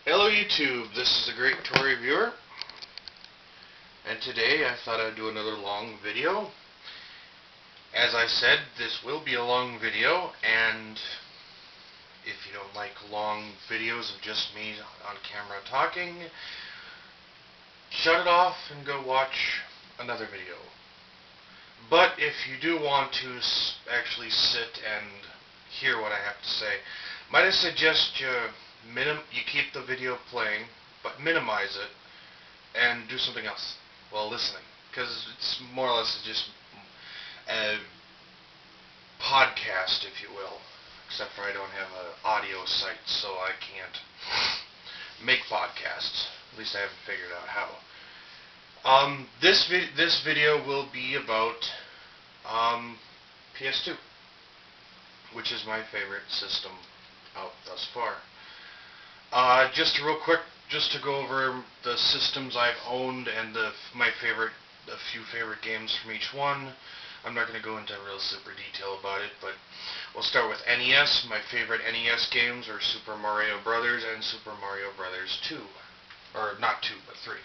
Hello YouTube, this is a Great Toy Reviewer, and today I thought I'd do another long video. As I said, this will be a long video, and if you don't like long videos of just me on camera talking, shut it off and go watch another video. But if you do want to actually sit and hear what I have to say, might I suggest you keep the video playing, but minimize it and do something else while listening, because it's more or less just a podcast, if you will, except for I don't have an audio site, so I can't make podcasts. At least I haven't figured out how. This video will be about PS2, which is my favorite system out thus far. Just real quick, just to go over the systems I've owned and a few favorite games from each one. I'm not going to go into real super detail about it, but we'll start with NES. My favorite NES games are Super Mario Brothers and Super Mario Brothers 2. Or not 2, but 3.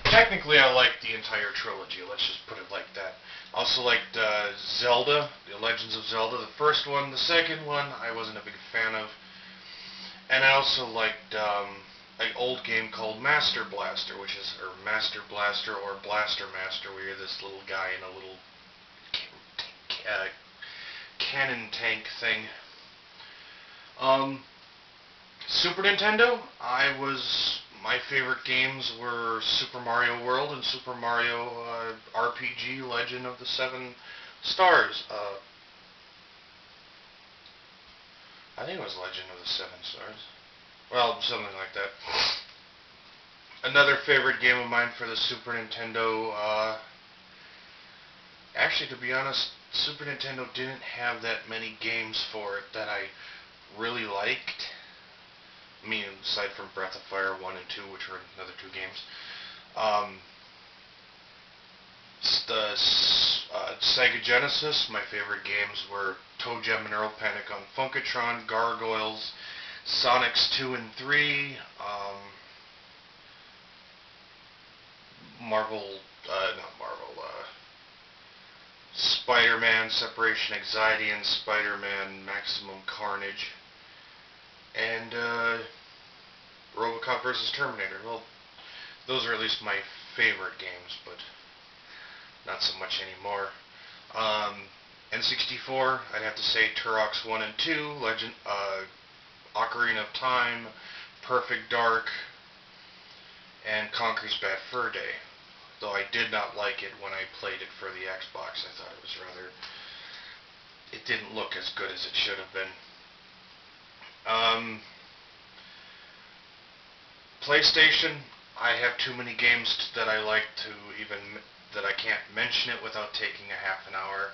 Technically, I like the entire trilogy, let's just put it like that. Also liked Zelda, The Legends of Zelda, the first one. The second one, I wasn't a big fan of. And I also liked an old game called Master Blaster, Master Blaster or Blaster Master, where you're this little guy in a little cannon tank thing. Super Nintendo, my favorite games were Super Mario World and Super Mario RPG Legend of the Seven Stars. I think it was Legend of the Seven Stars. Well, something like that. Another favorite game of mine for the Super Nintendo, actually, to be honest, Super Nintendo didn't have that many games for it that I really liked. I mean, aside from Breath of Fire 1 and 2, which were another two games. The Sega Genesis, my favorite games were Toe Jam and Earl Panic on Funkatron, Gargoyles, Sonics 2 and 3, Spider-Man Separation Anxiety and Spider-Man Maximum Carnage, and RoboCop vs. Terminator. Well, those are at least my favorite games, but not so much anymore. N64, I'd have to say Turok's 1 and 2, Ocarina of Time, Perfect Dark, and Conker's Bad Fur Day. Though I did not like it when I played it for the Xbox. I thought it didn't look as good as it should have been. PlayStation, I have too many games that I like that I can't mention it without taking a half an hour.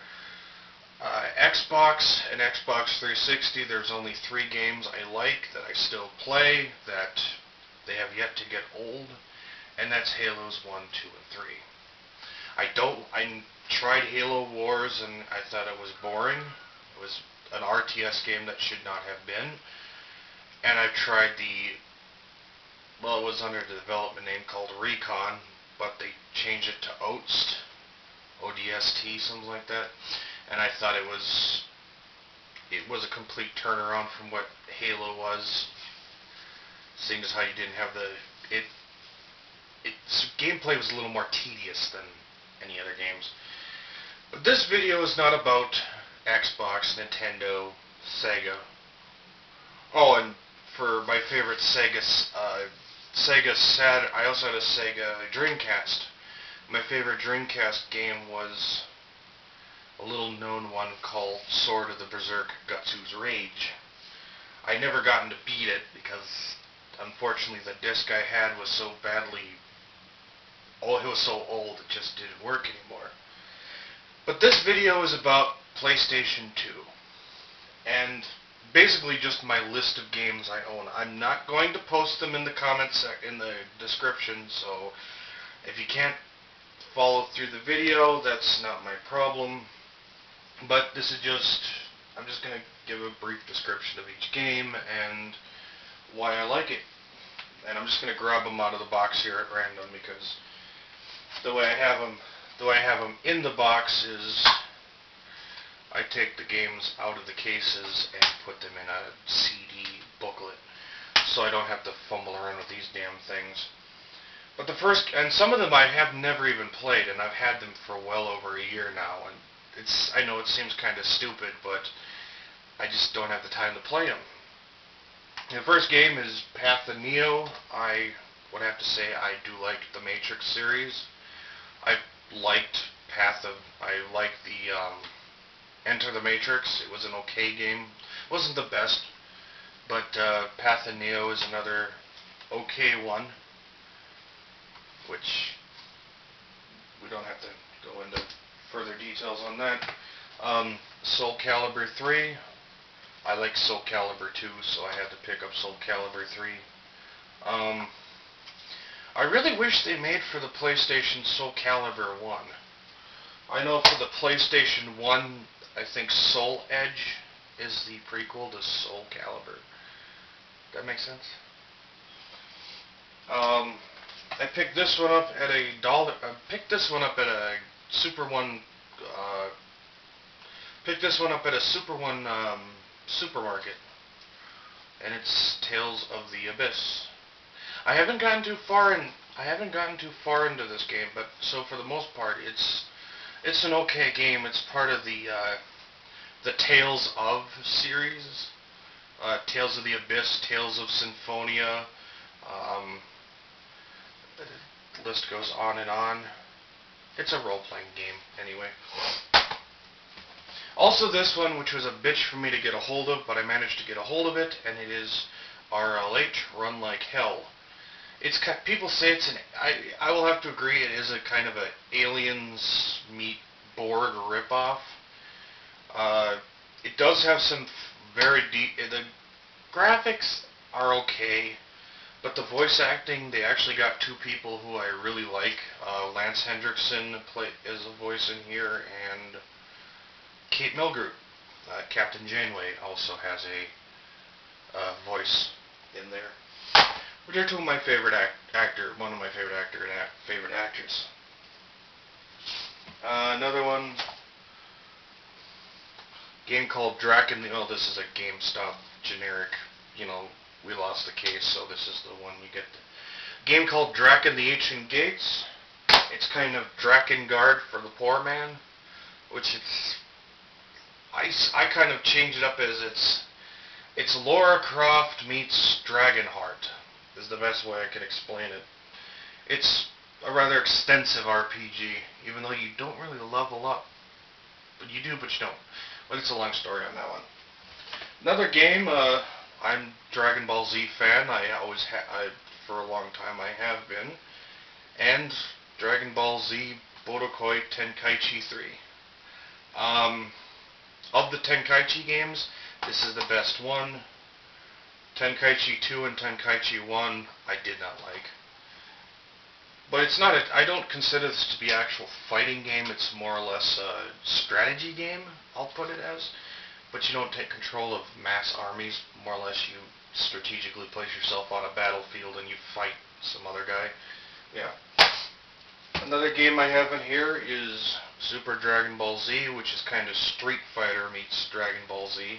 Xbox and Xbox 360, there's only 3 games I like that I still play, that they have yet to get old, and that's Halos 1, 2, and 3. I tried Halo Wars and I thought it was boring. It was an RTS game that should not have been. And I've tried it was under the development name called Recon, but they changed it to ODST, something like that. And I thought it was a complete turnaround from what Halo was, seeing as how you didn't have its gameplay was a little more tedious than any other games. But this video is not about Xbox, Nintendo, Sega. Oh, and for my favorite I also had a Sega Dreamcast. My favorite Dreamcast game was a little known one called Sword of the Berserk Gutsu's Rage. I never gotten to beat it because unfortunately the disc I had was so it was so old it just didn't work anymore. But this video is about PlayStation 2 and basically just my list of games I own. I'm not going to post them in the comments in the description, so if you can't follow through the video, that's not my problem. But I'm just going to give a brief description of each game and why I like it. And I'm just going to grab them out of the box here at random because the way I have them in the box is I take the games out of the cases and put them in a CD booklet, so I don't have to fumble around with these damn things. But and some of them I have never even played, and I've had them for well over a year now, and I know it seems kind of stupid, but I just don't have the time to play them. The first game is Path of Neo. I would have to say I do like the Matrix series. I liked the Enter the Matrix. It was an okay game. It wasn't the best, but Path of Neo is another okay one, which we don't have to go into further details on that. Soul Calibur 3. I like Soul Calibur 2, so I had to pick up Soul Calibur 3. I really wish they made for the PlayStation Soul Calibur 1. I know for the PlayStation 1, I think Soul Edge is the prequel to Soul Calibur. That makes sense? I picked this one up at a dollar. I picked this one up at a Super One. Picked this one up at a Super One supermarket, and it's Tales of the Abyss. I haven't gotten too far into this game, but so for the most part, it's an okay game. It's part of the Tales of series. Tales of the Abyss, Tales of Symphonia. The list goes on and on. It's a role-playing game, anyway. Also this one, which was a bitch for me to get a hold of, but I managed to get a hold of it, and it is RLH, Run Like Hell. People say it's I will have to agree, it is a kind of a Aliens meet Borg ripoff. It does have some very deep, the graphics are okay, but the voice acting, they actually got two people who I really like. Lance Hendrickson is a voice in here, and Kate Milgrew, Captain Janeway, also has a voice in there. Which are two of my favorite one of my favorite actor and favorite actress. Another one, game called Draken. Oh, this is a GameStop generic. You know, we lost the case, so this is the one you get. Game called Draken the Ancient Gates. It's kind of Drakengard for the poor man, which I kind of change it up as it's Lara Croft meets Dragonheart, is the best way I can explain it. It's a rather extensive RPG, even though you don't really level up. But you do, but you don't. But it's a long story on that one. Another game, I'm a Dragon Ball Z fan. For a long time I have been. And Dragon Ball Z Budokai Tenkaichi 3. Of the Tenkaichi games, this is the best one. Tenkaichi 2 and Tenkaichi 1 I did not like. But it's not I don't consider this to be an actual fighting game. It's more or less a strategy game, I'll put it as. But you don't take control of mass armies. More or less you strategically place yourself on a battlefield and you fight some other guy. Yeah. Another game I have in here is Super Dragon Ball Z, which is kind of Street Fighter meets Dragon Ball Z.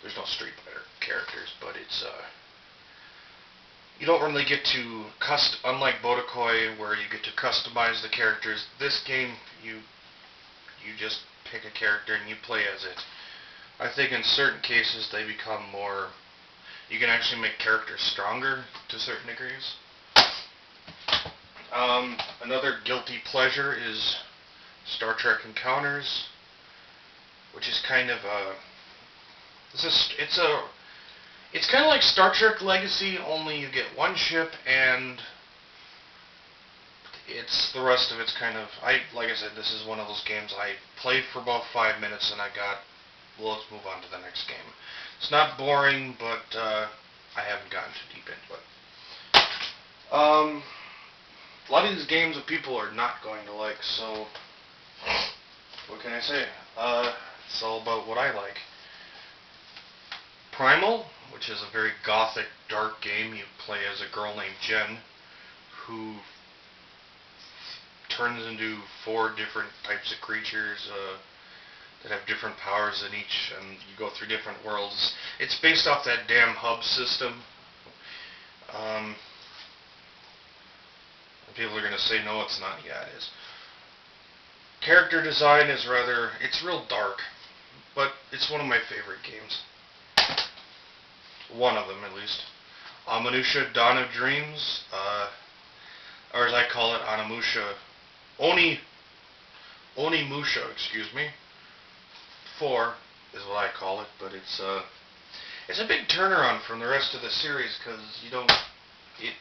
There's no Street Fighter characters, but it's you don't really get to unlike Budokai, where you get to customize the characters. This game, you just pick a character and you play as it. I think in certain cases they become more. You can actually make characters stronger to certain degrees. Another guilty pleasure is Star Trek Encounters, which is kind of it's kind of like Star Trek Legacy, only you get one ship and the rest of it's kind of, like I said, this is one of those games I played for about 5 minutes and I got, well, let's move on to the next game. It's not boring, but I haven't gotten too deep into it. A lot of these games that people are not going to like, so what can I say? It's all about what I like. Primal, which which is a very gothic, dark game. You play as a girl named Jen, who turns into 4 different types of creatures that have different powers in each, and you go through different worlds. It's based off that damn hub system. People are going to say, no, it's not. Yeah, it is. Character design is it's real dark, but it's one of my favorite games. One of them, at least. Onimusha Dawn of Dreams, or as I call it, Onimusha, excuse me. 4 is what I call it, but it's a big turnaround from the rest of the series, because it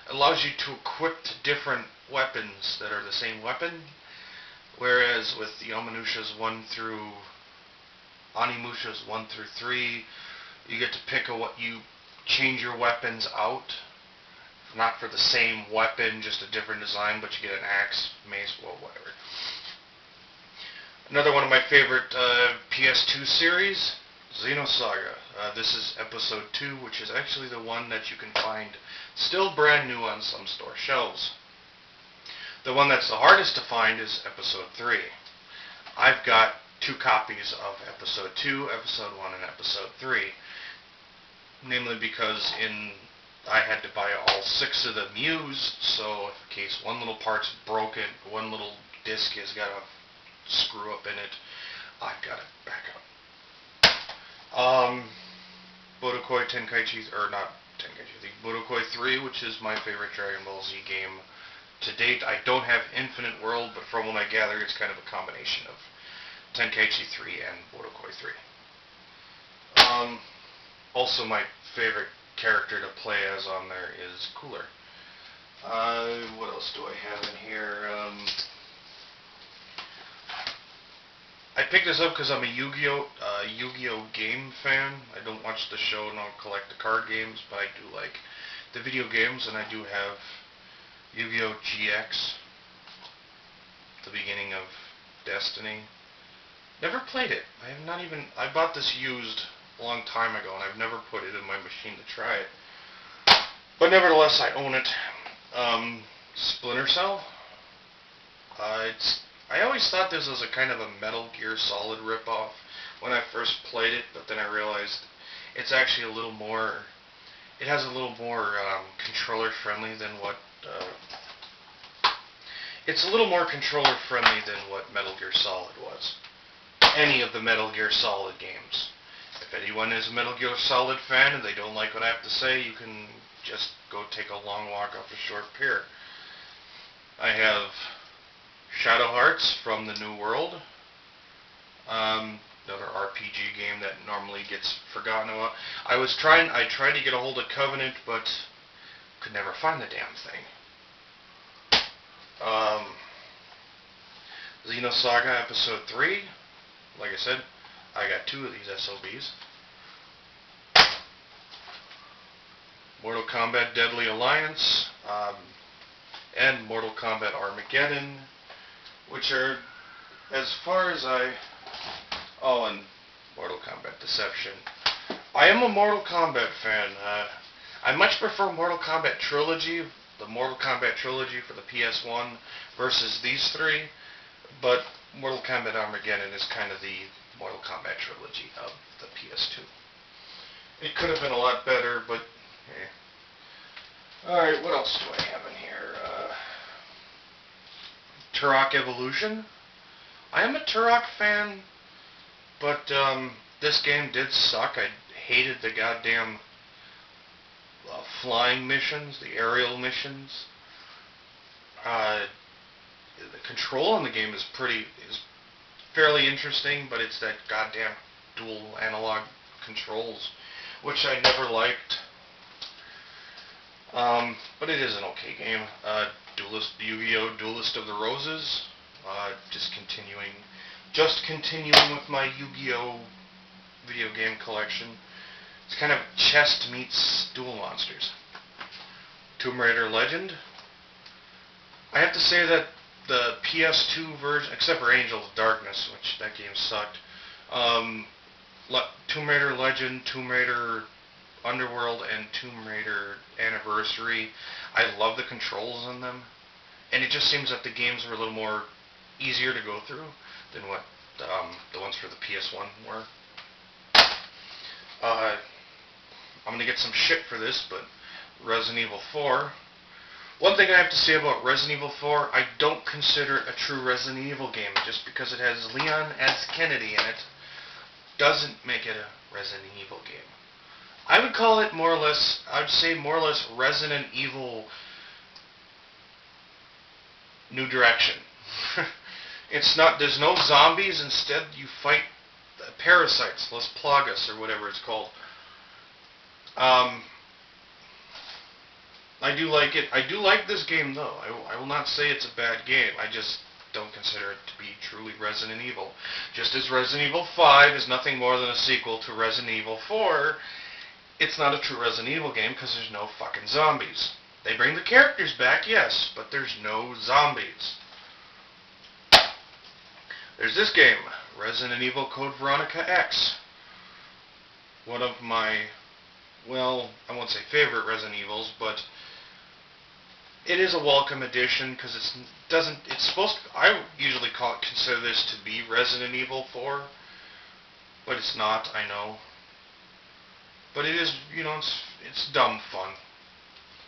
allows you to equip different weapons that are the same weapon, whereas with the Onimushas 1 through 3, you get to pick you change your weapons out, not for the same weapon, just a different design, but you get an axe, mace, well, whatever. Another one of my favorite PS2 series, Xenosaga. This is episode 2, which is actually the one that you can find still brand new on some store shelves. The one that's the hardest to find is episode 3. I've got 2 copies of episode 2, episode 1, and episode 3. Namely because I had to buy all 6 of them used, so in case one little part's broken, one little disc has got a screw up in it, I've got it back up. Budokai Tenkaichi, or not Tenkaichi, the Budokai 3, which is my favorite Dragon Ball Z game to date. I don't have Infinite World, but from what I gather, it's kind of a combination of Tenkaichi 3 and Budokai 3. Also, my favorite character to play as on there is Cooler. What else do I have in here? I picked this up because I'm a Yu-Gi-Oh game fan. I don't watch the show and I don't collect the card games, but I do like the video games, and I do have Yu-Gi-Oh GX, the beginning of Destiny. Never played it. I bought this used a long time ago, and I've never put it in my machine to try it. But nevertheless, I own it. Splinter Cell. I always thought this was a kind of a Metal Gear Solid ripoff when I first played it, but then I realized it's actually it has a little more controller friendly than what it's a little more controller friendly than what Metal Gear Solid was. Any of the Metal Gear Solid games. If anyone is a Metal Gear Solid fan and they don't like what I have to say, you can just go take a long walk off a short pier. I have Shadow Hearts from the New World. Another RPG game that normally gets forgotten about. I tried to get a hold of Covenant, but could never find the damn thing. Xenosaga Episode 3. Like I said, I got 2 of these SOBs. Mortal Kombat Deadly Alliance, and Mortal Kombat Armageddon, which are, as far as and Mortal Kombat Deception. I am a Mortal Kombat fan. I much prefer Mortal Kombat Trilogy, the Mortal Kombat Trilogy for the PS1 versus these 3, but Mortal Kombat Armageddon is kind of the Mortal Kombat Trilogy of the PS2. It could have been a lot better, but Alright, what else do I have in here? Turok Evolution. I am a Turok fan, but this game did suck. I hated the goddamn flying missions, the aerial missions. The control on the game is fairly interesting, but it's that goddamn dual analog controls, which I never liked. But it is an okay game. Yu-Gi-Oh! Duelist of the Roses. Just continuing with my Yu-Gi-Oh! Video game collection. It's kind of chess meets Duel Monsters. Tomb Raider Legend. I have to say that the PS2 version, except for Angels of Darkness, which that game sucked, Tomb Raider Legend, Tomb Raider Underworld, and Tomb Raider Anniversary. I love the controls in them, and it just seems that the games were a little more easier to go through than what the ones for the PS1 were. I'm gonna get some shit for this, but Resident Evil 4. One thing I have to say about Resident Evil 4, I don't consider it a true Resident Evil game. Just because it has Leon as Kennedy in it doesn't make it a Resident Evil game. I would call it more or less, I'd say more or less Resident Evil New Direction. It's not, there's no zombies, instead you fight parasites, Las Plagas or whatever it's called. I do like it. I do like this game though. I will not say it's a bad game. I just don't consider it to be truly Resident Evil. Just as Resident Evil 5 is nothing more than a sequel to Resident Evil 4, it's not a true Resident Evil game because there's no fucking zombies. They bring the characters back, yes, but there's no zombies. There's this game, Resident Evil Code Veronica X. One of my, well, I won't say favorite Resident Evils, but it is a welcome addition because it's supposed to, I usually consider this to be Resident Evil 4, but it's not, I know. But it is, you know, it's dumb fun.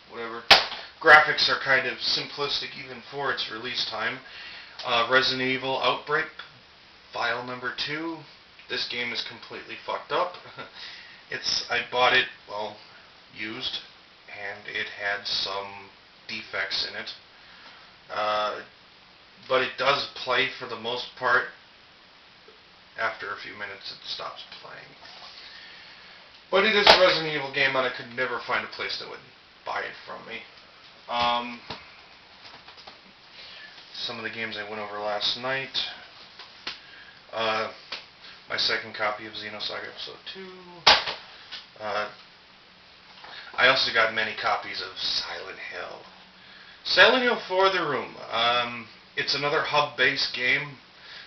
Whatever. Graphics are kind of simplistic even for its release time. Resident Evil Outbreak, file number 2. This game is completely fucked up. I bought it, well, used, and it had some defects in it. But it does play for the most part. After a few minutes it stops playing. But it is a Resident Evil game and I could never find a place that would buy it from me. Some of the games I went over last night. My second copy of Xenosaga Episode 2. I also got many copies of Silent Hill. Silent Hill 4 The Room. It's another hub-based game.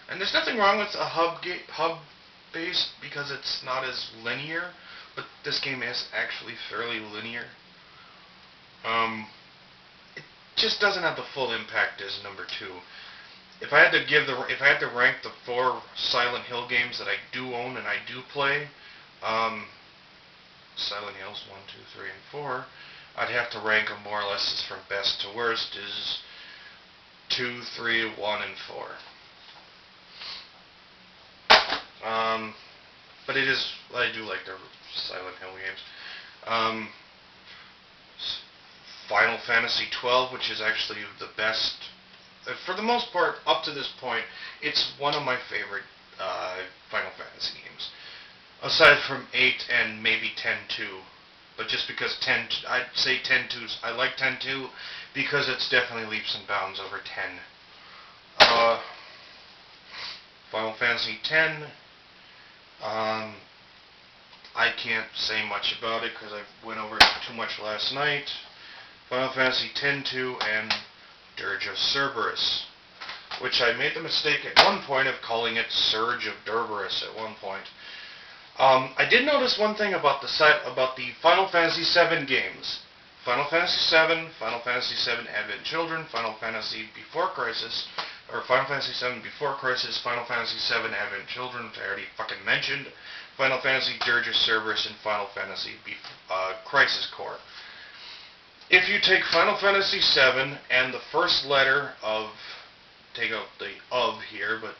And there's nothing wrong with a hub-based because it's not as linear. But this game is actually fairly linear. It just doesn't have the full impact as number 2. If I had to rank the 4 Silent Hill games that I do own and I do play, Silent Hills 1, 2, 3, and 4, I'd have to rank them more or less as from best to worst is 2, 3, 1, and 4. But it is, I do like the Silent Hill games. Final Fantasy 12, which is actually the best, for the most part, up to this point, it's one of my favorite Final Fantasy games. Aside from 8 and maybe 10-2. But just because I'd say 10-2, I like 10-2 because it's definitely leaps and bounds over 10. Final Fantasy 10, I can't say much about it because I went over it too much last night. Final Fantasy 10-2 and Dirge of Cerberus, which I made the mistake at one point of calling it Surge of Cerberus at one point. I did notice one thing about the Final Fantasy VII games. Final Fantasy VII, Final Fantasy VII Advent Children, Final Fantasy Before Crisis, or Final Fantasy VII Before Crisis, Final Fantasy VII Advent Children, which I already fucking mentioned, Final Fantasy Dirge of Cerberus, and Final Fantasy Crisis Core. If you take Final Fantasy VII and the first letter of, take out the of here, but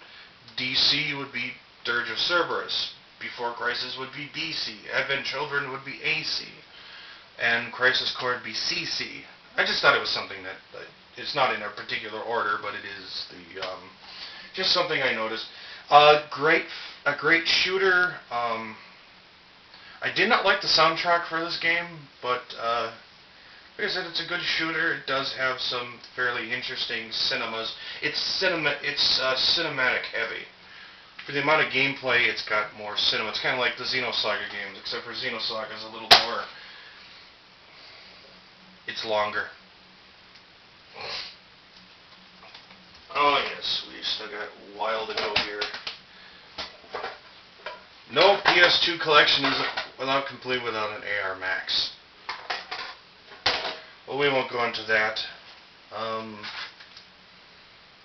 DC would be Dirge of Cerberus. Before Crisis would be BC. Advent Children would be AC. And Crisis Core would be CC. I just thought it was something that, it's not in a particular order, but it is just something I noticed. A great shooter. I did not like the soundtrack for this game, but like I said, it's a good shooter. It does have some fairly interesting cinemas. It's cinematic heavy. For the amount of gameplay, it's got more cinema. It's kind of like the Xenosaga games, except for Xenosaga is a little more. It's longer. Oh yes, we still got a while to go here. No PS2 Collection is without complete without an AR Max. Well, we won't go into that.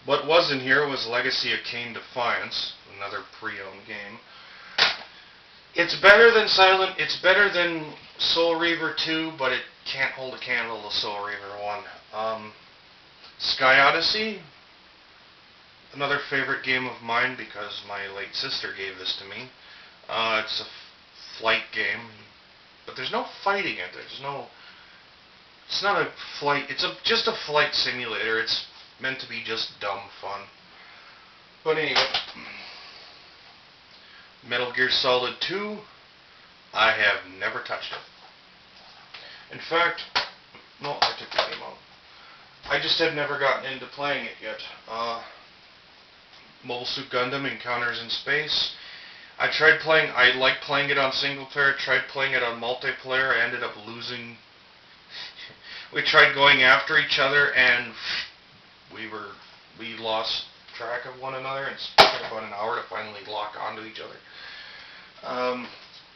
What was in here was Legacy of Kain Defiance, another pre-owned game. It's better than Soul Reaver 2, but it can't hold a candle to Soul Reaver 1. Sky Odyssey, another favorite game of mine because my late sister gave this to me. It's a flight game, but there's no fighting in it. It's not a flight, just a flight simulator. It's meant to be just dumb fun. But anyway, Metal Gear Solid 2, I have never touched it. In fact, no, I took the game out. I just have never gotten into playing it yet. Mobile Suit Gundam Encounters in Space. I like playing it on single player, tried playing it on multiplayer, I ended up losing. We tried going after each other and we lost track of one another, and it took about an hour to finally lock onto each other.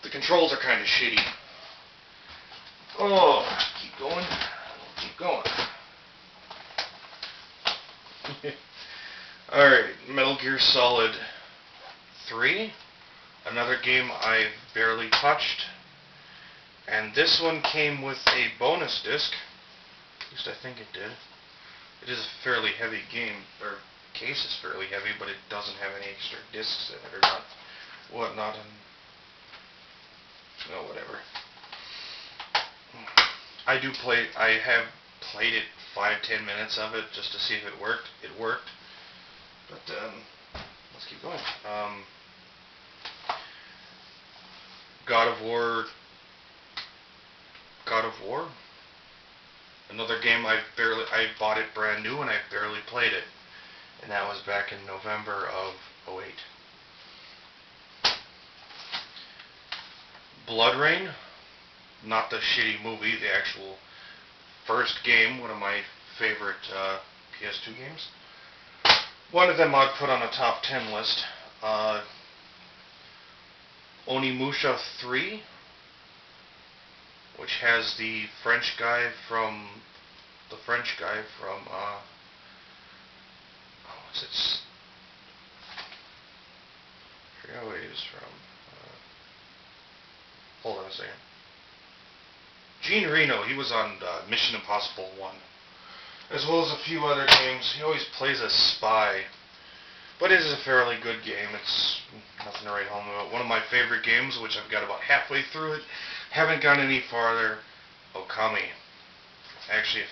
The controls are kind of shitty. Oh, keep going. Keep going. Alright, Metal Gear Solid 3. Another game I've barely touched. And this one came with a bonus disc. At least I think it did. It is a fairly heavy game, or case is fairly heavy, but it doesn't have any extra discs in it or not, whatnot, and no, whatever. I have played it 5-10 minutes of it just to see if it worked. It worked, but let's keep going. God of War. Another game I bought it brand new and I barely played it. And that was back in November of 2008. Blood Rain, not the shitty movie, the actual first game, one of my favorite PS2 games. One of them I'd put on a top 10 list. Onimusha 3, which has the French guy from what's it? I forgot where he was from. Hold on a second. Gene Reno, he was on Mission Impossible 1, as well as a few other games. He always plays a spy, but it is a fairly good game. It's nothing to write home about. One of my favorite games, which I've got about halfway through it, haven't gone any farther. Okami. Actually,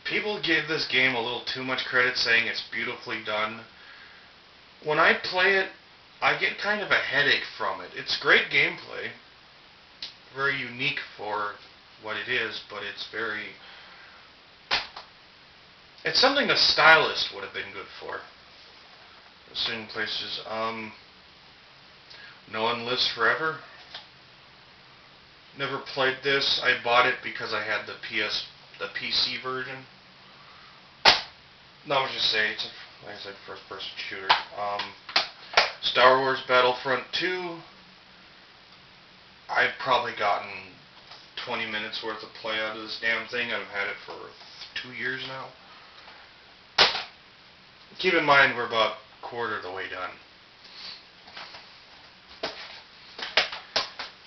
people give this game a little too much credit, saying it's beautifully done. When I play it, I get kind of a headache from it. It's great gameplay, very unique for what it is, but it's something a stylist would have been good for. Certain places. No One Lives Forever. Never played this. I bought it because I had the PC version. No, I was just saying, it's like I said, first-person shooter. Star Wars Battlefront 2. I've probably gotten 20 minutes worth of play out of this damn thing. I've had it for 2 years now. Keep in mind, we're about a quarter of the way done.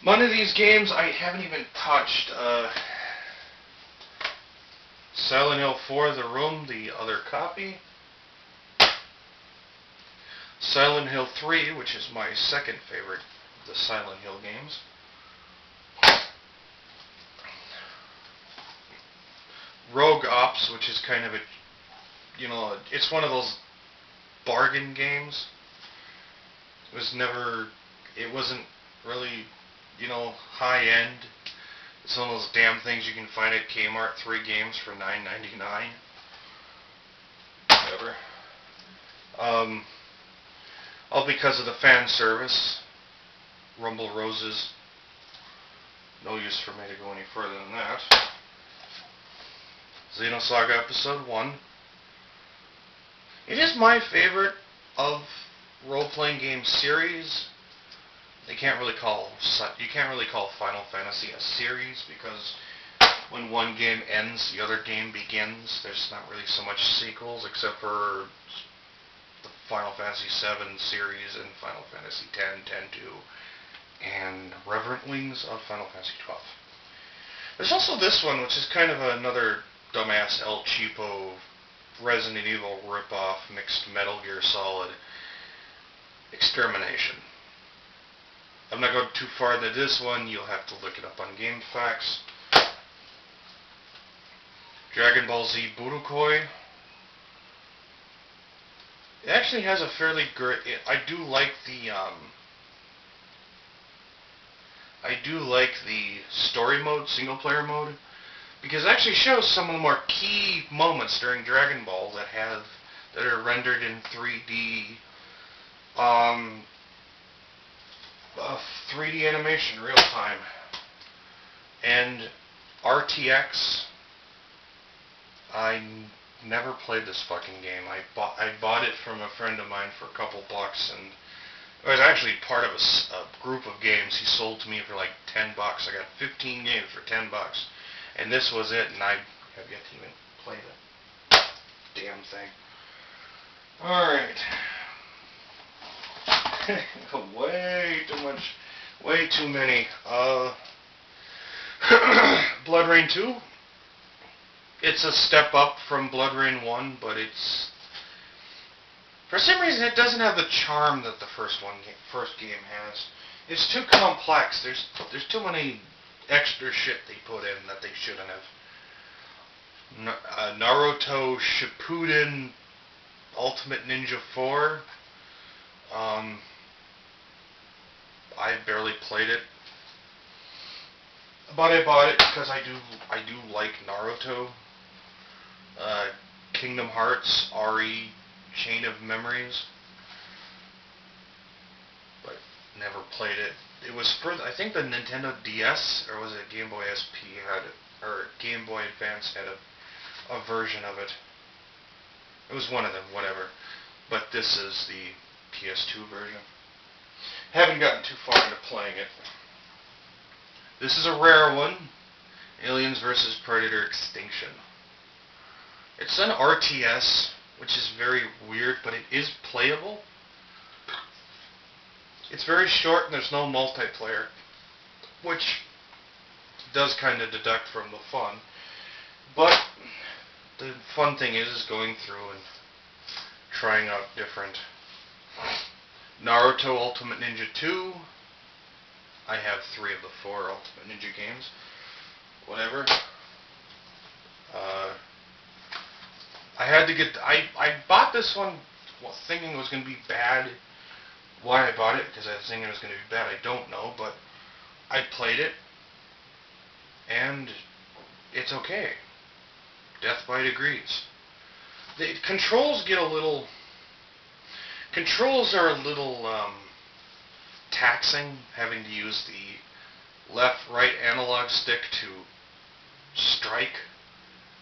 One of these games I haven't even touched. Silent Hill 4, The Room, the other copy. Silent Hill 3, which is my second favorite of the Silent Hill games. Rogue Ops, which is kind of a, it's one of those bargain games. It wasn't really, high end. It's one of those damn things you can find at Kmart, 3 games for $9.99. Whatever. All because of the fan service. Rumble Roses. No use for me to go any further than that. Xenosaga Episode 1. It is my favorite of role-playing game series. you can't really call Final Fantasy a series, because when one game ends, the other game begins. There's not really so much sequels, except for the Final Fantasy VII series and Final Fantasy X, X-2, and Reverent Wings of Final Fantasy XII. There's also this one, which is kind of another dumbass El Cheapo Resident Evil ripoff mixed Metal Gear Solid Extermination. I'm not going too far into this one. You'll have to look it up on GameFAQs. Dragon Ball Z Budokai. It actually has a fairly great. I do like the story mode, single player mode, because it actually shows some of the more key moments during Dragon Ball that are rendered in 3D 3D animation real time. And RTX, I never played this fucking game. I bought it from a friend of mine for a couple bucks, and it was actually part of a group of games he sold to me for like $10. I got 15 games for $10, and this was it, and I have yet to even play the damn thing. Alright. Way too much. Way too many. Blood Rain 2. It's a step up from Blood Rain 1, but it's... For some reason, it doesn't have the charm that the first game has. It's too complex. There's too many extra shit they put in that they shouldn't have. Naruto Shippuden Ultimate Ninja 4. I barely played it, but I bought it because I do like Naruto. Kingdom Hearts RE Chain of Memories, but never played it. It was for, I think, the Nintendo DS, or was it Game Boy SP or Game Boy Advance had a version of it. It was one of them, whatever. But this is the PS2 version. Haven't gotten too far into playing it. This is a rare one. Aliens vs. Predator Extinction. It's an RTS, which is very weird, but it is playable. It's very short and there's no multiplayer, which does kind of deduct from the fun. But the fun thing is going through and trying out different. Naruto Ultimate Ninja 2. I have 3 of the 4 Ultimate Ninja games. Whatever. I had to get... I bought this one thinking it was going to be bad. Why I bought it, because I was thinking it was going to be bad, I don't know, but I played it, and it's okay. Deathbite agrees. The controls get a little... Controls are a little taxing, having to use the left-right analog stick to strike.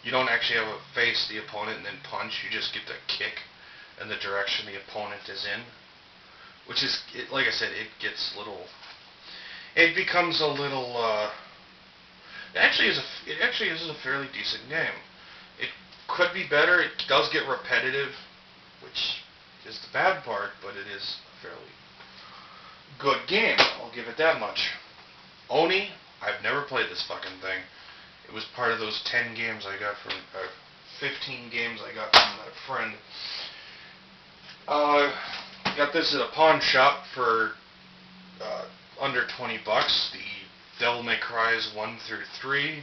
You don't actually have to face the opponent and then punch, you just get to kick in the direction the opponent is in. Which is, like I said, it gets little... It becomes a little... It actually is a fairly decent game. It could be better, it does get repetitive, which is the bad part, but it is a fairly good game. I'll give it that much. Oni, I've never played this fucking thing. It was part of those 10 games I got from, 15 games I got from that friend. Got this at a pawn shop for under $20. The Devil May Cry's 1 through 3.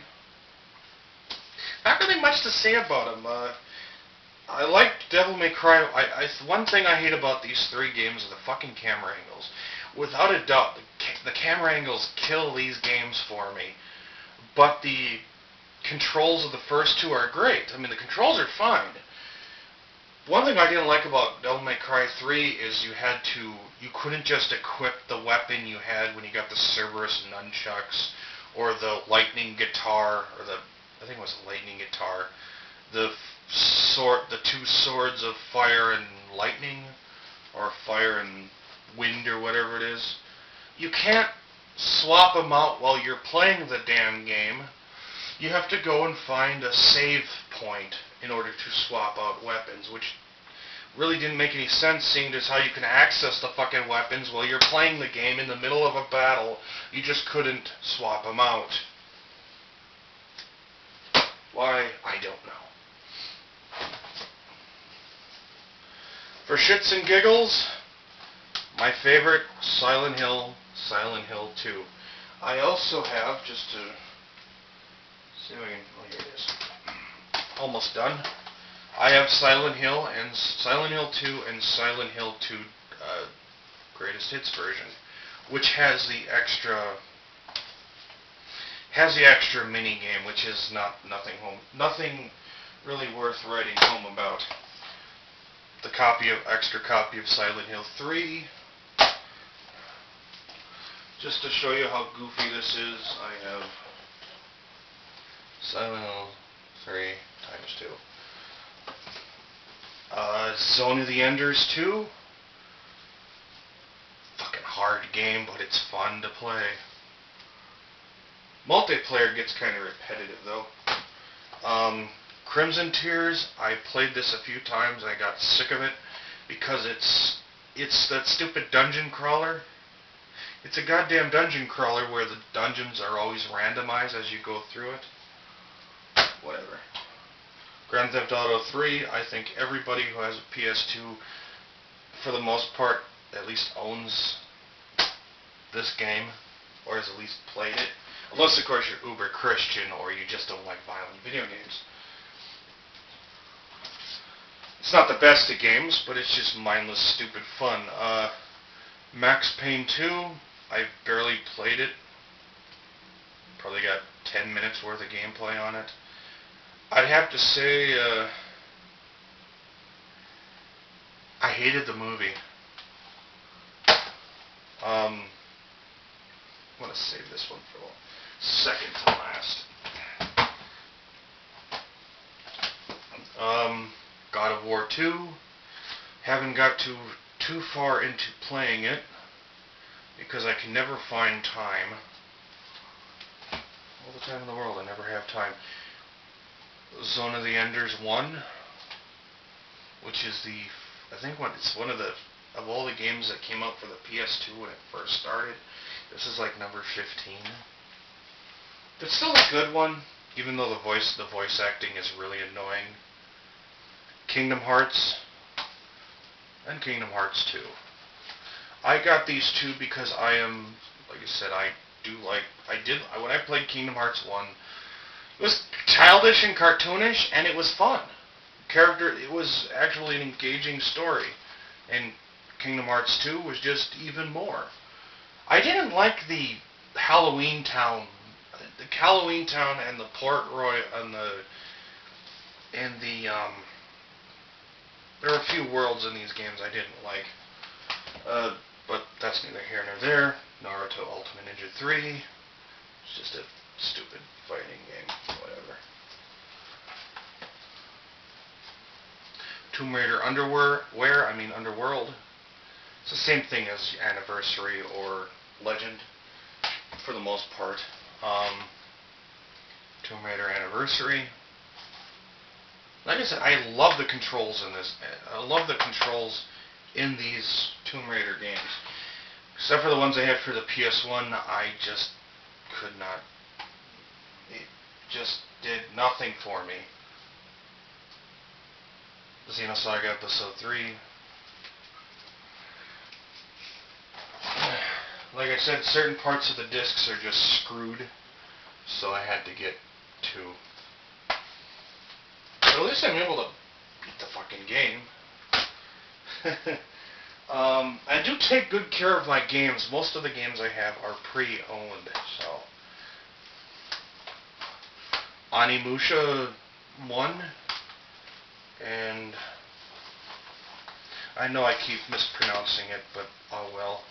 Not really much to say about them. I liked Devil May Cry. One thing I hate about these 3 games are the fucking camera angles. Without a doubt, the camera angles kill these games for me. But the controls of the first 2 are great. I mean, the controls are fine. One thing I didn't like about Devil May Cry 3 is you couldn't just equip the weapon you had when you got the Cerberus nunchucks, or the lightning guitar, or I think it was a lightning guitar, the 2 swords of fire and lightning, or fire and wind, or whatever it is. you can't swap them out while you're playing the damn game. You have to go and find a save point in order to swap out weapons, which really didn't make any sense, seeing as how you can access the fucking weapons while you're playing the game in the middle of a battle. You just couldn't swap them out. Why? I don't know. For shits and giggles, my favorite, Silent Hill 2. I also have, just to see if I can, oh, here it is. Almost done. I have Silent Hill 2 and Silent Hill 2 Greatest Hits version, which has the extra mini game, which is nothing really worth writing home about. The extra copy of Silent Hill 3. Just to show you how goofy this is, I have Silent Hill 3 times 2. Zone of the Enders 2. Fucking hard game, but it's fun to play. Multiplayer gets kind of repetitive though. Crimson Tears, I played this a few times. I got sick of it because it's that stupid dungeon crawler. It's a goddamn dungeon crawler where the dungeons are always randomized as you go through it. Whatever. Grand Theft Auto 3, I think everybody who has a PS2, for the most part, at least owns this game, or has at least played it. Unless, of course, you're uber Christian, or you just don't like violent video games. It's not the best of games, but it's just mindless, stupid fun. Max Payne 2, I barely played it. Probably got 10 minutes worth of gameplay on it. I'd have to say, I hated the movie. I'm going to save this one for second to last. God of War 2. Haven't got too far into playing it because I can never find time. All the time in the world, I never have time. Zone of the Enders 1, which is it's one of all the games that came out for the PS2 when it first started. This is like number 15. It's still a good one, even though the voice acting is really annoying. Kingdom Hearts and Kingdom Hearts 2. I got these two because I am, like I said, when I played Kingdom Hearts 1, it was childish and cartoonish, and it was fun. It was actually an engaging story. And Kingdom Hearts 2 was just even more. I didn't like the Halloween Town and the Port Royal and the there are a few worlds in these games I didn't like. But that's neither here nor there. Naruto Ultimate Ninja 3. It's just a stupid fighting game. Whatever. Tomb Raider Underworld. It's the same thing as Anniversary or Legend, for the most part. Tomb Raider Anniversary. Like I said, I love the controls in this. I love the controls in these Tomb Raider games. Except for the ones I had for the PS1, I just could not. It just did nothing for me. Xenosaga Episode 3. Like I said, certain parts of the discs are just screwed, so I had to get 2. But at least I'm able to beat the fucking game. I do take good care of my games. Most of the games I have are pre-owned, so. Onimusha 1, and I know I keep mispronouncing it, but oh well.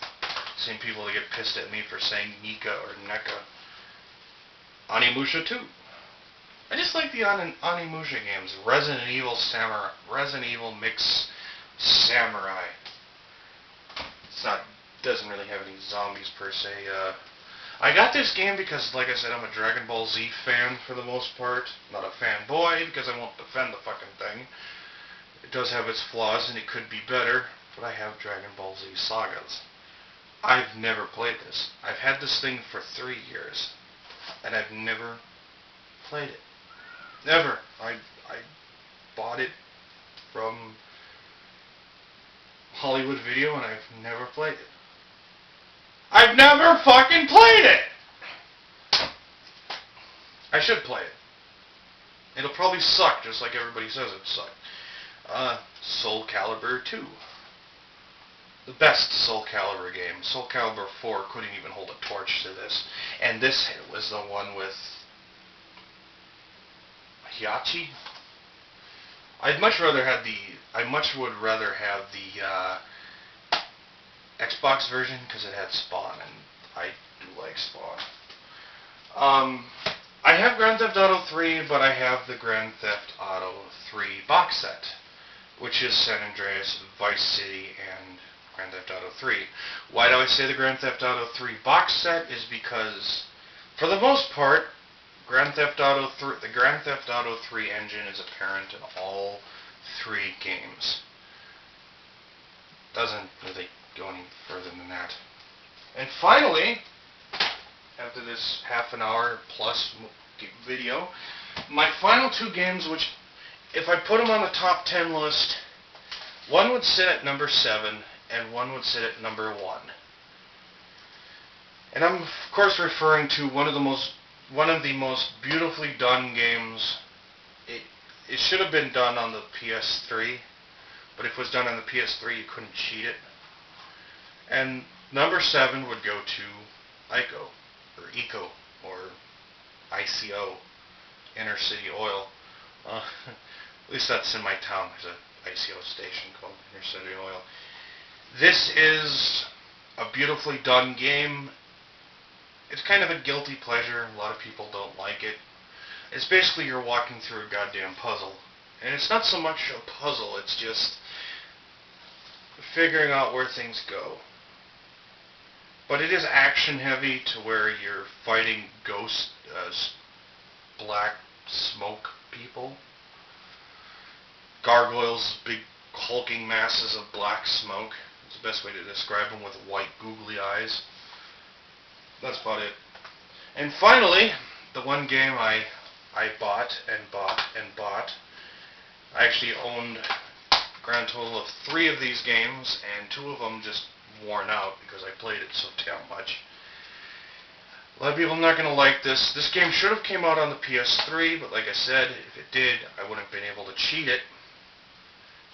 Same people that get pissed at me for saying Nika or Neka. Onimusha 2. I just like the Onimusha games. Resident Evil Mix Samurai. It's not doesn't really have any zombies per se. I got this game because, like I said, I'm a Dragon Ball Z fan for the most part. Not a fanboy, because I won't defend the fucking thing. It does have its flaws, and it could be better, but I have Dragon Ball Z Sagas. I've never played this. I've had this thing for 3 years, and I've never played it. Never. I bought it from Hollywood Video, and I've never played it. I've never fucking played it! I should play it. It'll probably suck, just like everybody says it suck. Soul Calibur 2. The best Soul Calibur game. Soul Calibur 4 couldn't even hold a torch to this. And this was the one with Hiachi. I much would rather have the Xbox version because it had Spawn, and I do like Spawn. I have Grand Theft Auto 3, but I have the Grand Theft Auto 3 box set, which is San Andreas, Vice City, and Grand Theft Auto 3. Why do I say the Grand Theft Auto 3 box set? Is because, for the most part, the Grand Theft Auto 3 engine is apparent in all 3 games. Doesn't really go any further than that. And finally, after this half an hour plus video, my final 2 games, which, if I put them on the top 10 list, one would sit at number 7, and one would sit at number 1. And I'm, of course, referring to one of the most beautifully done games. It should have been done on the PS3, but if it was done on the PS3, you couldn't cheat it. And number 7 would go to ICO, or ICO, Inner City Oil. At least that's in my town. There's a ICO station called Inner City Oil. This is a beautifully done game. It's kind of a guilty pleasure. A lot of people don't like it. It's basically you're walking through a goddamn puzzle. And it's not so much a puzzle, it's just figuring out where things go. But it is action heavy to where you're fighting ghost, black smoke people. Gargoyles, big hulking masses of black smoke. It's the best way to describe them, with white googly eyes. That's about it. And finally, the one game I bought and bought and bought. I actually owned a grand total of 3 of these games, and 2 of them just worn out because I played it so damn much. A lot of people are not going to like this. This game should have came out on the PS3, but like I said, if it did, I wouldn't have been able to cheat it.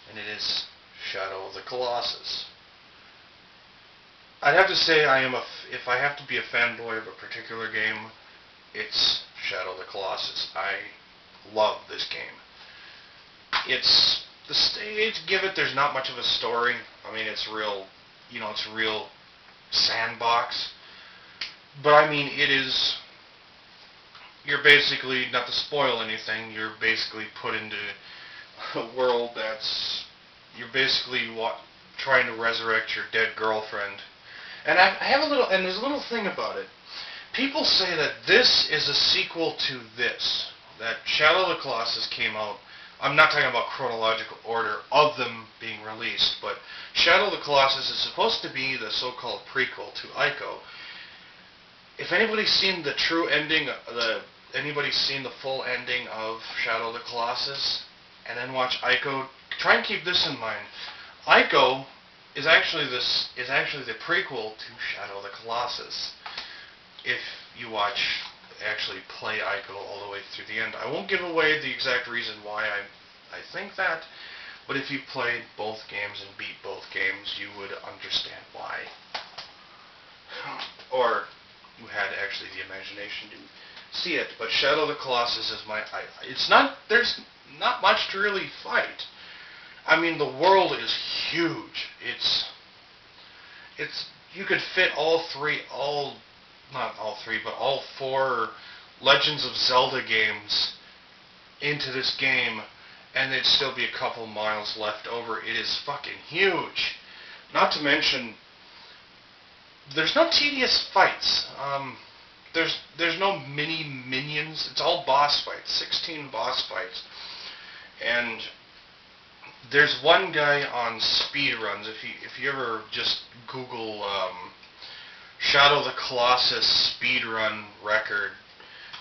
And it is Shadow of the Colossus. I'd have to say if I have to be a fanboy of a particular game, it's Shadow of the Colossus. I love this game. It's the stage. There's not much of a story. I mean, it's real. It's a real sandbox. But I mean, it is. You're basically, not to spoil anything, you're basically put into a world that's. You're basically trying to resurrect your dead girlfriend. And I have there's a little thing about it. People say that this is a sequel to this. That Shadow of the Colossus came out. I'm not talking about chronological order of them being released, but Shadow of the Colossus is supposed to be the so-called prequel to Ico. If anybody's seen the true ending, anybody's seen the full ending of Shadow of the Colossus, and then watch Ico, try and keep this in mind. Ico is actually the prequel to Shadow of the Colossus. If you actually play Ico all the way through the end. I won't give away the exact reason why I think that, but if you played both games and beat both games, you would understand why. Or you had actually the imagination to see it. But Shadow of the Colossus is there's not much to really fight. I mean, the world is huge. You could fit all 4 Legends of Zelda games into this game, and there'd still be a couple miles left over. It is fucking huge. Not to mention, there's no tedious fights. There's no mini minions. It's all boss fights. 16 boss fights. And there's one guy on speedruns. If you ever just Google Shadow the Colossus speedrun record,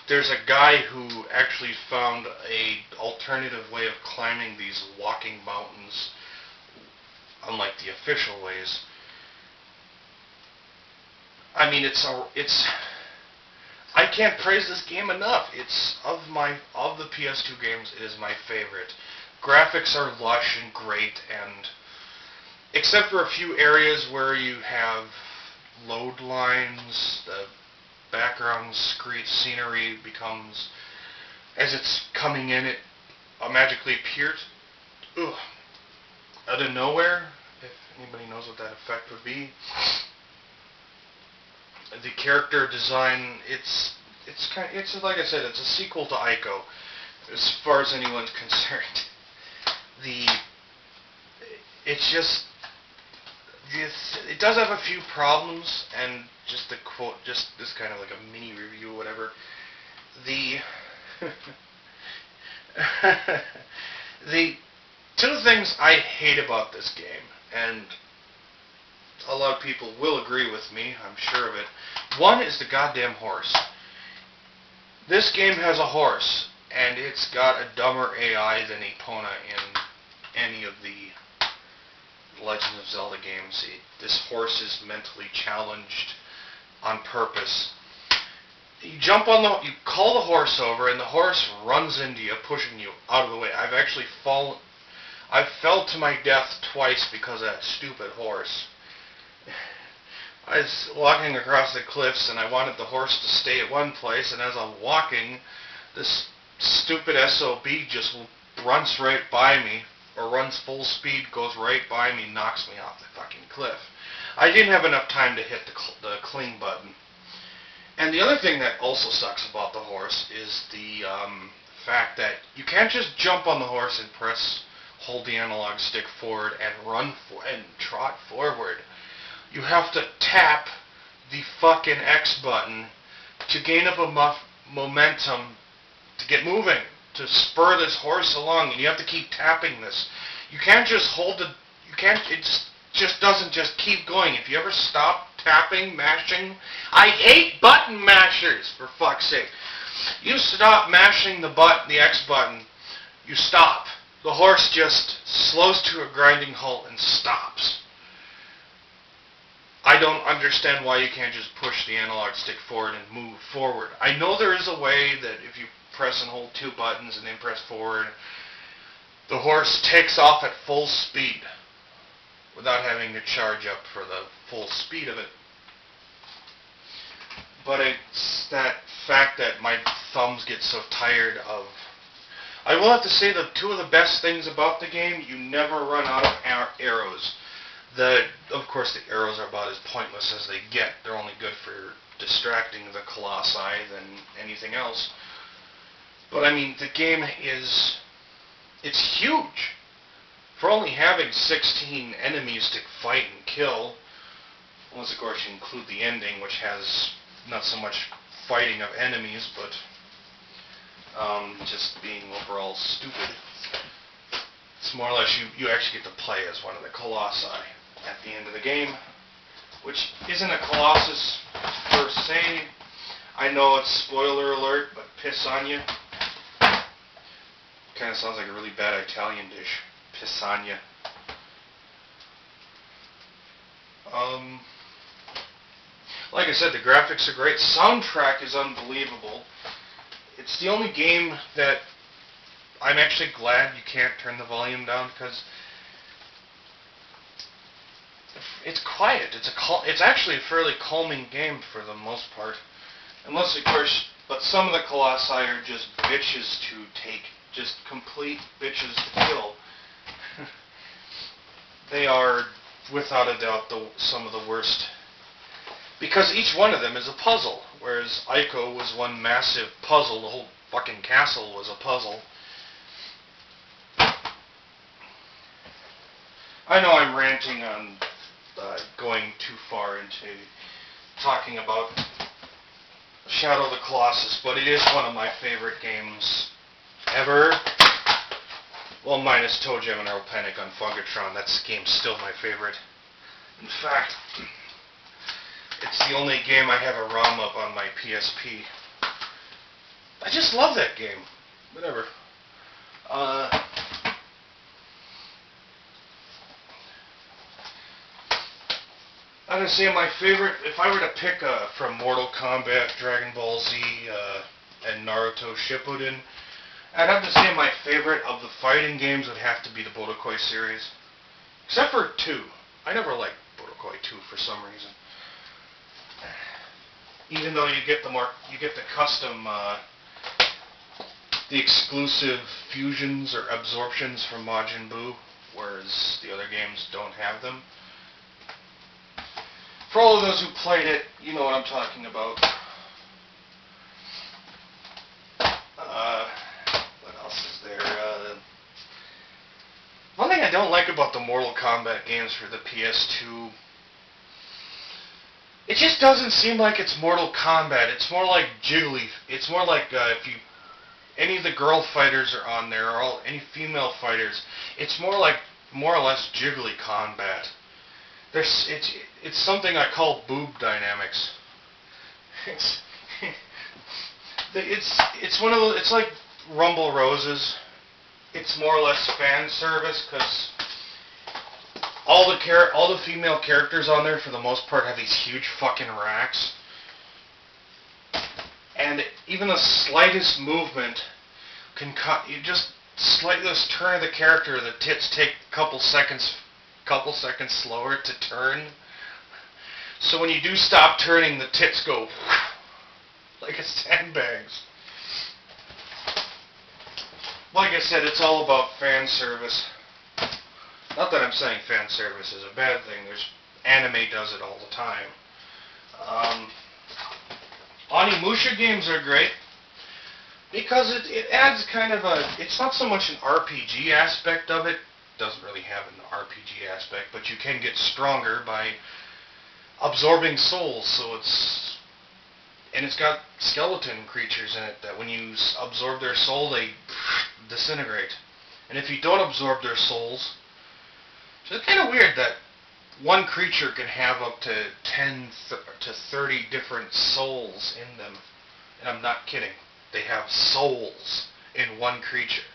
there's a guy who actually found a alternative way of climbing these walking mountains, unlike the official ways. I mean, I can't praise this game enough. It's of the PS2 games, it is my favorite. Graphics are lush and great, and except for a few areas where you have load lines, the background scenery becomes, as it's coming in, it magically appears out of nowhere. If anybody knows what that effect would be. The character design, it's like I said, it's a sequel to Ico, as far as anyone's concerned. It does have a few problems, and just to quote, just this kind of like a mini review or whatever. The two things I hate about this game, and a lot of people will agree with me, I'm sure of it. One is the goddamn horse. This game has a horse, and it's got a dumber AI than Epona in any of the Legend of Zelda games. This horse is mentally challenged on purpose. You call the horse over, and the horse runs into you, pushing you out of the way. I fell to my death twice because of that stupid horse. I was walking across the cliffs, and I wanted the horse to stay at one place, and as I'm walking, this stupid SOB just runs right by me, or runs full speed, goes right by me, knocks me off the fucking cliff. I didn't have enough time to hit the cling button. And the other thing that also sucks about the horse is the fact that you can't just jump on the horse and hold the analog stick forward and and trot forward. You have to tap the fucking X button to gain up enough momentum to get moving, to spur this horse along, and you have to keep tapping this. You can't just it just doesn't just keep going. If you ever stop tapping, mashing, I hate button mashers, for fuck's sake. You stop mashing the X button, you stop. The horse just slows to a grinding halt and stops. I don't understand why you can't just push the analog stick forward and move forward. I know there is a way that if you press and hold two buttons and then press forward, the horse takes off at full speed without having to charge up for the full speed of it. But it's that fact that my thumbs get so tired of... I will have to say that two of the best things about the game, you never run out of arrows. Of course, the arrows are about as pointless as they get. They're only good for distracting the colossi than anything else. But I mean, the game it's huge. For only having 16 enemies to fight and kill, unless of course you include the ending, which has not so much fighting of enemies, but just being overall stupid. It's more or less you actually get to play as one of the colossi at the end of the game, which isn't a colossus per se. I know it's spoiler alert, but piss on you. Kind of sounds like a really bad Italian dish. Pisagna. Like I said, the graphics are great. Soundtrack is unbelievable. It's the only game that I'm actually glad you can't turn the volume down, because it's quiet. It's actually a fairly calming game for the most part. Unless, of course, but some of the colossi are just bitches to take. Just complete bitches to kill. They are, without a doubt, some of the worst. Because each one of them is a puzzle, whereas Ico was one massive puzzle. The whole fucking castle was a puzzle. I know I'm ranting on going too far into talking about Shadow of the Colossus, but it is one of my favorite games ever. Well, minus Toe Jam and Earl Panic on Funkatron. That game's still my favorite. In fact, it's the only game I have a ROM up on my PSP. I just love that game. Whatever. I'm going to say my favorite, if I were to pick from Mortal Kombat, Dragon Ball Z, and Naruto Shippuden, I'd have to say my favorite of the fighting games would have to be the Budokai series. Except for 2. I never liked Budokai 2 for some reason. Even though you get the custom, the exclusive fusions or absorptions from Majin Buu, whereas the other games don't have them. For all of those who played it, you know what I'm talking about. What else is there? One thing I don't like about the Mortal Kombat games for the PS2, it just doesn't seem like it's Mortal Kombat. It's more like Jiggly. It's more like if you any of the girl fighters are on there, or any female fighters, it's more or less Jiggly combat. It's something I call boob dynamics. It's one of those. It's like Rumble Roses. It's more or less fan service because all the female characters on there for the most part have these huge fucking racks, and even the slightest movement can cut. You just slightest turn of the character, the tits take a couple seconds slower to turn. So when you do stop turning, the tits go like a sandbags. Like I said, it's all about fan service. Not that I'm saying fan service is a bad thing. Anime does it all the time. Onimusha games are great because it adds kind of it's not so much an RPG aspect of it. Doesn't really have an RPG aspect, but you can get stronger by absorbing souls. So it's got skeleton creatures in it that when you absorb their soul, they disintegrate. And if you don't absorb their souls, so it's kind of weird that one creature can have up to 10 to 30 different souls in them. And I'm not kidding. They have souls in one creature.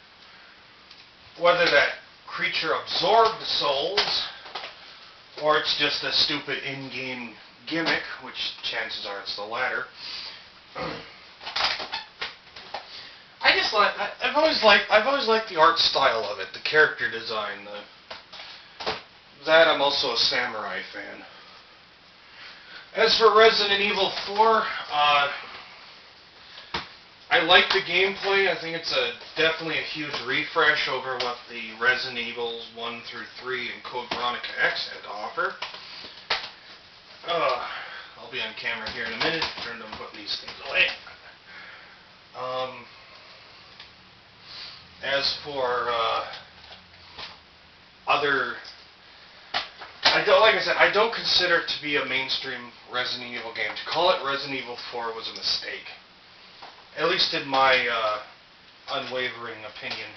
Whether that creature absorbed souls, or it's just a stupid in-game gimmick, which chances are it's the latter. I've always liked the art style of it, the character design. That I'm also a samurai fan. As for Resident Evil 4, I like the gameplay. I think it's definitely a huge refresh over what the Resident Evils 1 through 3 and Code Veronica X had to offer. I'll be on camera here in a minute. Turned on putting these things away. As for other, like I said, I don't consider it to be a mainstream Resident Evil game. To call it Resident Evil 4 was a mistake. At least in my unwavering opinion.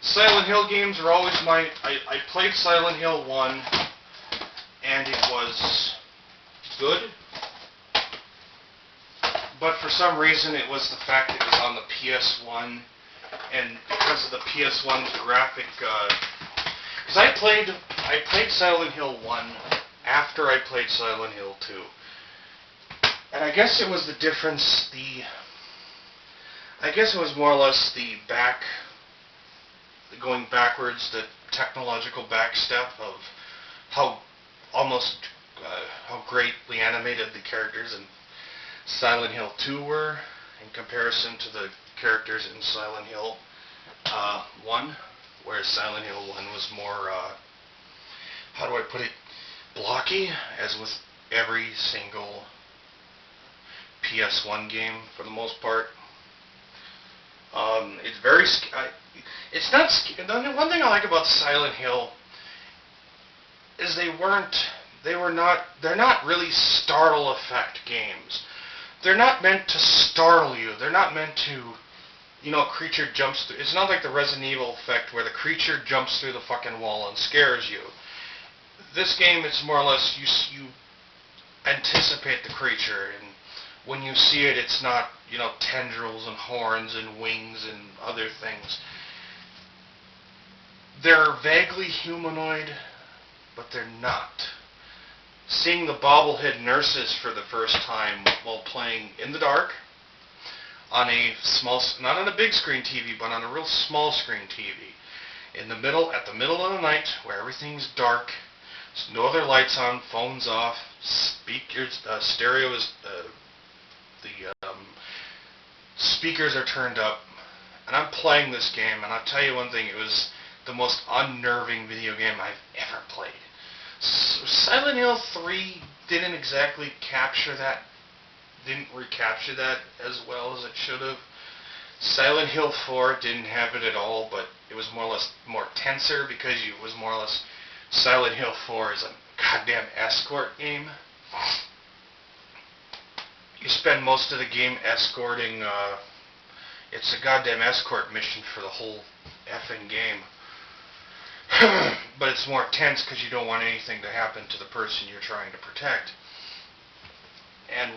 Silent Hill games are always I played Silent Hill 1, and it was good. But for some reason it was the fact that it was on the PS1, and because of the PS1's graphic... Because I played Silent Hill 1 after I played Silent Hill 2. And I guess it was the difference, I guess it was more or less going backwards, the technological backstep of how greatly animated the characters in Silent Hill 2 were in comparison to the characters in Silent Hill 1, whereas Silent Hill 1 was more, how do I put it, blocky, as with every single PS1 game for the most part. It's very... It's not... The one thing I like about Silent Hill is they're not really startle effect games. They're not meant to startle you. They're not meant to, creature jumps through. It's not like the Resident Evil effect where the creature jumps through the fucking wall and scares you. This game, it's more or less you anticipate the creature, and when you see it, it's not, tendrils and horns and wings and other things. They're vaguely humanoid, but they're not. Seeing the bobblehead nurses for the first time while playing in the dark on a small, not on a big screen TV, but on a real small screen TV, at the middle of the night where everything's dark, there's no other lights on, phones off, speakers, stereo is, speakers are turned up, and I'm playing this game, and I'll tell you one thing, it was the most unnerving video game I've ever played. Silent Hill 3 didn't exactly recapture that as well as it should have. Silent Hill 4 didn't have it at all, but it was more or less more tenser because it was more or less Silent Hill 4 is a goddamn escort game. You spend most of the game escorting, it's a goddamn escort mission for the whole effing game. But it's more tense because you don't want anything to happen to the person you're trying to protect. And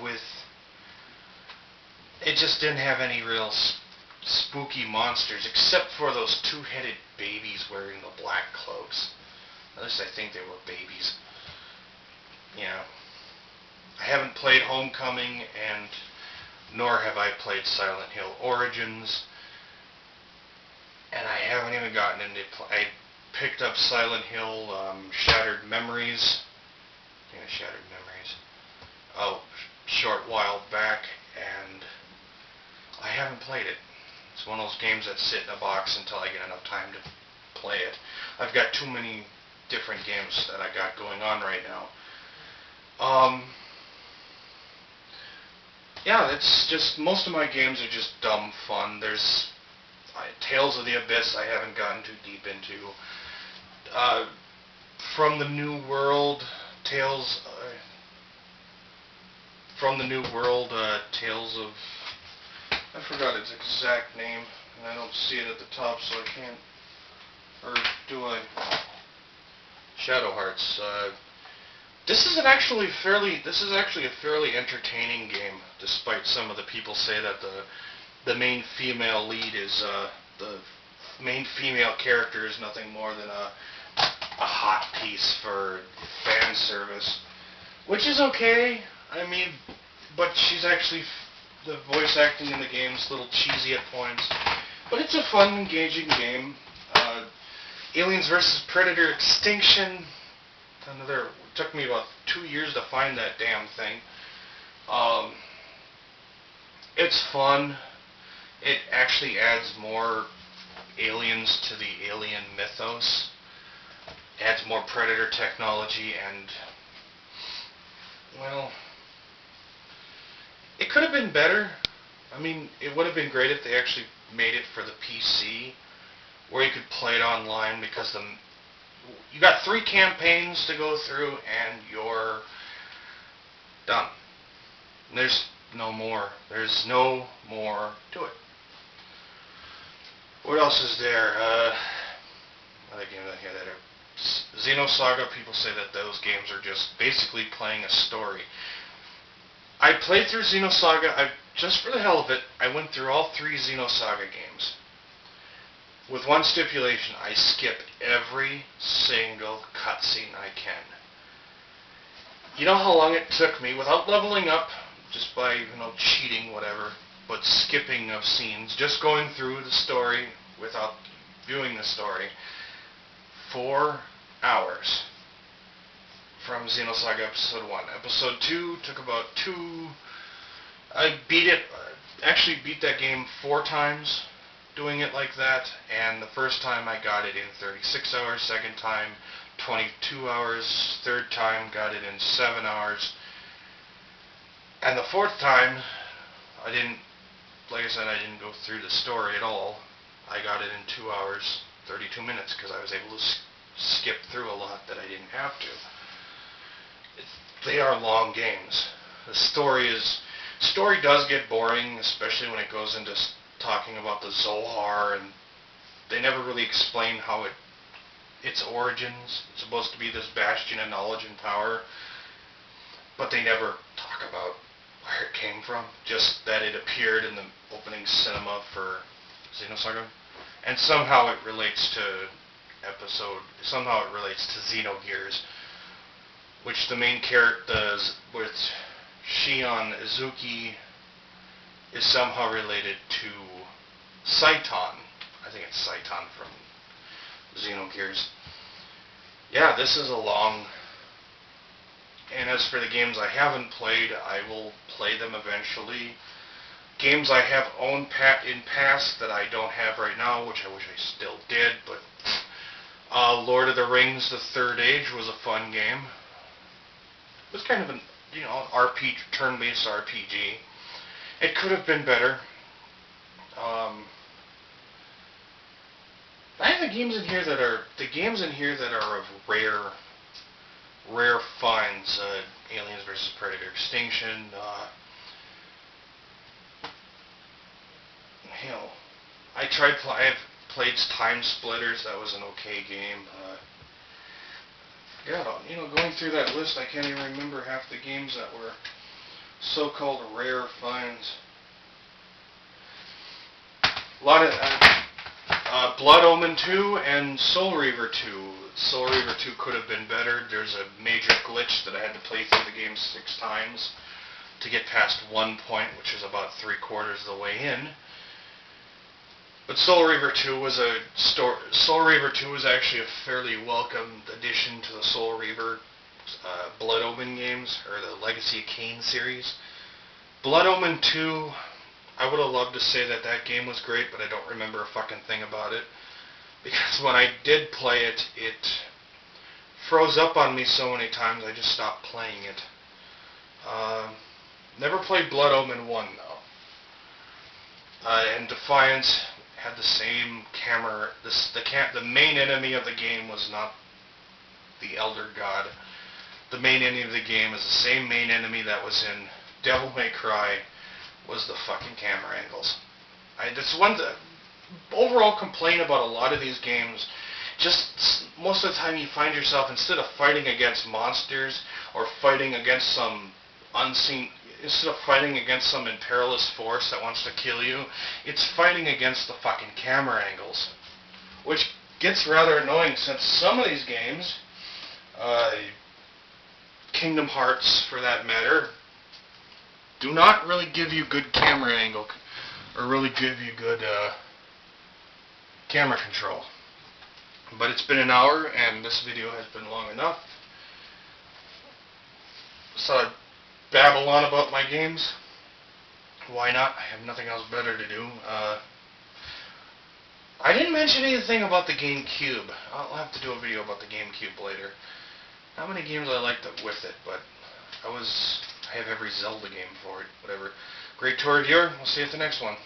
it just didn't have any real spooky monsters, except for those two-headed babies wearing the black cloaks. At least I think they were babies. I haven't played Homecoming, and nor have I played Silent Hill Origins, and I haven't even gotten into I picked up Silent Hill Shattered Memories. Short while back, and I haven't played it. It's one of those games that sit in a box until I get enough time to play it. I've got too many different games that I got going on right now. It's just, most of my games are just dumb fun. There's Tales of the Abyss I haven't gotten too deep into. From the New World, Tales of, I forgot its exact name, and I don't see it at the top, so I can't, or do I? Shadow Hearts. This is actually a fairly entertaining game, despite some of the people say that the main female lead is, the main female character is nothing more than a hot piece for fan service, which is okay. I mean, but she's actually, the voice acting in the game is a little cheesy at points, but it's a fun, engaging game. Aliens vs. Predator Extinction, it took me about 2 years to find that damn thing. It's fun. It actually adds more aliens to the alien mythos. Adds more Predator technology, and, well, it could have been better. I mean, it would have been great if they actually made it for the PC, where you could play it online, because you got 3 campaigns to go through, and you're done. There's no more. There's no more to it. What else is there? Other games I hear that are Xenosaga. People say that those games are just basically playing a story. I played through Xenosaga. Just for the hell of it, I went through all 3 Xenosaga games. With one stipulation: I skip every single cutscene I can. You know how long it took me, without leveling up, just by, cheating, whatever, but skipping of scenes, just going through the story without viewing the story? 4 hours from Xenosaga Episode 1. Episode 2 took about 2... I actually beat that game 4 times doing it like that, and the first time I got it in 36 hours, second time 22 hours, third time got it in 7 hours, and the fourth time I didn't go through the story at all. I got it in 2 hours, 32 minutes, because I was able to skip through a lot that I didn't have to. They are long games. The story does get boring, especially when it goes into talking about the Zohar, and they never really explain how its origins. It's supposed to be this bastion of knowledge and power, but they never talk about where it came from. Just that it appeared in the opening cinema for Xenosaga, and somehow it relates to Xenogears, which the main character does with Shion Izuki is somehow related to Saiton. I think it's Saiton from Xenogears. Yeah, this is a long... And as for the games I haven't played, I will play them eventually. Games I have owned in past that I don't have right now, which I wish I still did, but... Lord of the Rings, The Third Age was a fun game. It was kind of an, turn-based RPG. It could have been better. I have the games in here that are of rare finds. Aliens vs. Predator Extinction. Hell, I've played Time Splitters. That was an okay game. Going through that list, I can't even remember half the games that were so-called rare finds. A lot of Blood Omen 2 and Soul Reaver 2. Soul Reaver 2 could have been better. There's a major glitch that I had to play through the game 6 times to get past one point, which is about 3/4 of the way in. But Soul Reaver 2 was actually a fairly welcome addition to the Soul Reaver Blood Omen games, or the Legacy of Kain series. Blood Omen 2, I would have loved to say that game was great, but I don't remember a fucking thing about it. Because when I did play it, it froze up on me so many times I just stopped playing it. Never played Blood Omen 1 though. And Defiance had the same camera. The main enemy of the game was not the Elder God. The main enemy of the game is the same main enemy that was in Devil May Cry, was the fucking camera angles. That's one overall complaint about a lot of these games. Just most of the time you find yourself, instead of fighting against monsters or fighting against some imperialist force that wants to kill you, it's fighting against the fucking camera angles. Which gets rather annoying, since some of these games, Kingdom Hearts for that matter, do not really give you good camera angle, or really give you good camera control. But it's been an hour, and this video has been long enough. So I babble on about my games. Why not? I have nothing else better to do. I didn't mention anything about the GameCube. I'll have to do a video about the GameCube later. How many games I liked with it, but I have every Zelda game for it. Whatever. Great tour, viewer. We'll see you at the next one.